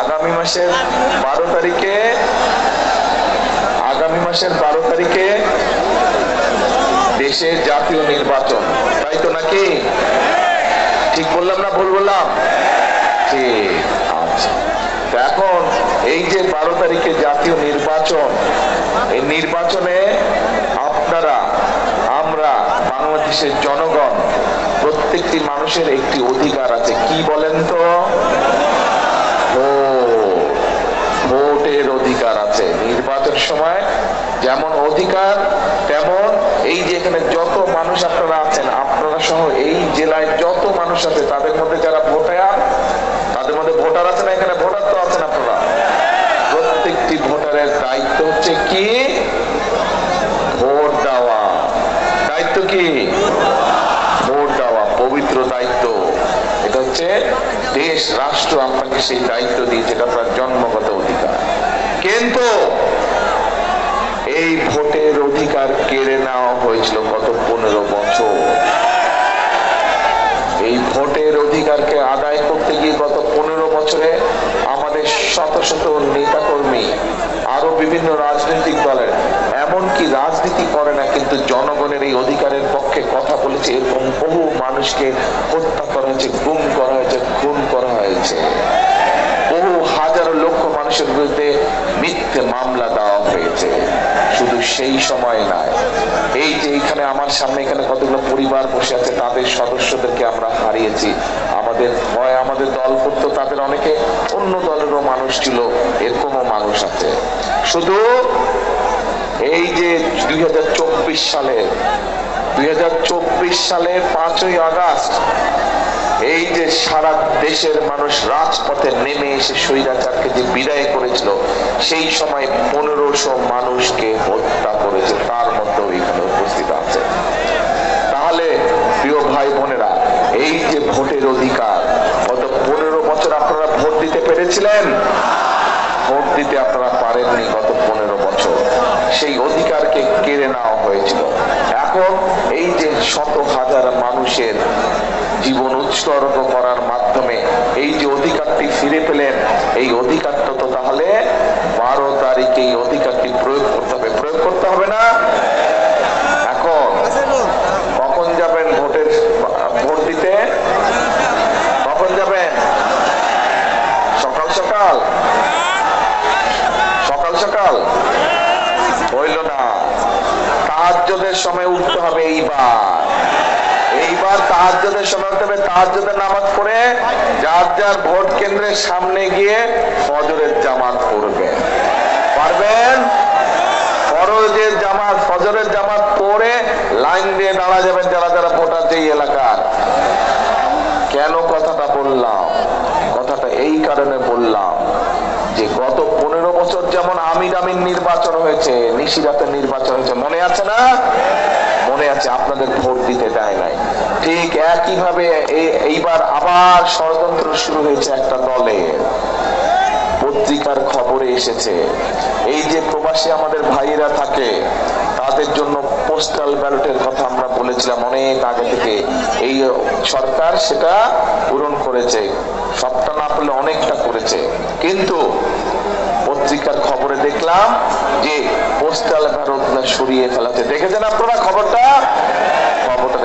আগামী মাসের 12 তারিখে দেশের জাতীয় নির্বাচন, তাই তো নাকি? ঠিক বললাম না ভুল বললাম? ঠিক আছে। এখন এই যে 12 তারিখে জাতীয় নির্বাচন, এই নির্বাচনে আপনারা, আমরা, বাংলাদেশের জনগণ, প্রত্যেকটি মানুষের একটি অধিকার আছে। কি বলেন তো? ভোটের অধিকার আছে। নির্বাচন সময় যেমন অধিকার, তেমন এই যে এখানে যত মানুষ আপনারা আছেন, আপনারা সহ এই জেলায় যত মানুষ আছে, তাদের মধ্যে যারা ভোটার, তাদের মধ্যে ভোটার আছে না? এখানে ভোটার তো আছেন আপনারা। প্রত্যেকটি ভোটারের দায়িত্ব হচ্ছে কি? ভোট দেওয়া। দায়িত্ব কি? ভোট দেওয়া, পবিত্র দায়িত্ব। এটা হচ্ছে দেশ, রাষ্ট্র আপনাকে সেই দায়িত্ব দিয়েছে, এটা আপনার জন্মগত অধিকার। কিন্তু এই ভোটের অধিকার কেড়ে নেওয়া হয়েছিল গত 15 বছর। এই ভোটের অধিকারকে আদায় করতে গিয়ে গত 15 বছরে আমাদের শত শত নেতাকর্মী, আরো বিভিন্ন রাজনৈতিক দলের, এমনকি রাজনীতি করে না কিন্তু জনগণের এই অধিকারের পক্ষে কথা বলেছে, এরকম বহু মানুষকে হত্যা করা হয়েছে, গুম করা হয়েছে, খুন করা হয়েছে। বহু হাজারো লক্ষ মানুষের বিরুদ্ধে মিথ্যে মামলা দেওয়া হয়েছে। শুধু সেই সময় নয়, এই যে এখানে আমার সামনে এখানে কতগুলো পরিবার বসে আছে, তাদের সদস্যদেরকে আমরা হারিয়েছি। আমাদের দল করতো, তাদের অনেকে অন্য দলেরও মানুষ ছিল, এরকমও মানুষ আছে। শুধু এই যে 2024 সালের 5ই আগস্ট, এই যে সারা দেশের মানুষ রাজপথে নেমে এসে স্বৈরাচারকে যে বিদায় করেছিল, সেই সময় 1500 মানুষকে হত্যা করেছে, তার মধ্যেও এখানে উপস্থিত আছে। তাহলে প্রিয় ভাই বোনেরা, এই যে ভোটের অধিকার, গত 15 বছর আপনারা ভোট দিতে পেরেছিলেন? ভোট দিতে আপনারা পারেননি গত 15 বছর। সেই অধিকারকে কেড়ে নেওয়া হয়েছিল। এখন এই যে শত হাজার মানুষের জীবন উৎসর্গ করার মাধ্যমে এই যে অধিকারটি ফিরে পেলেন, এই অধিকারটা তো তাহলে 12 তারিখে এই অধিকারটি প্রয়োগ করতে হবে। প্রয়োগ করতে হবে না? এখন কখন যাবেন ভোট দিতে? কখন যাবেন? সকাল সকাল হইল না। তাহাজ্জুদের সময় উঠতে হবে। এইবার তাহাজ্জুদের সময় উঠতে হবে। তাহাজ্জুদের নামাজ পড়ে যার যার ভোট কেন্দ্রের সামনে গিয়ে ফজরের জামাত পড়বেন। পারবেন? ফজরের জামাত পড়ে লাইন দিয়ে দাঁড়া যাবেন যারা যারা ভোটার যেই এলাকার। কেন কথাটা বললাম? কথাটা এই কারণে বললাম যে গত 15 বছর যেমন আমির নির্বাচন হয়েছে, নিশিরাতের নির্বাচন হয়েছে, মনে আছে না? মনে আছে। আপনাদের ভোট দিতে দেয় নাই। ঠিক একইভাবে এইবার আবার ষড়যন্ত্র শুরু হয়েছে একটা দলের। পত্রিকার খবরে এসেছে, এই যে প্রবাসী আমাদের ভাইয়েরা থাকে, তাদের জন্য পোস্টাল ব্যালটের কথা আমরা বলেছিলাম অনেক আগে থেকে। এই সরকার সেটা পূরণ করেছে, সবটা না পেলে অনেকটা করেছে। কিন্তু পত্রিকার খবরে দেখলাম যে পোস্টাল ব্যালট সরিয়ে ফেলাতে। দেখেছেন আপনারা খবরটা?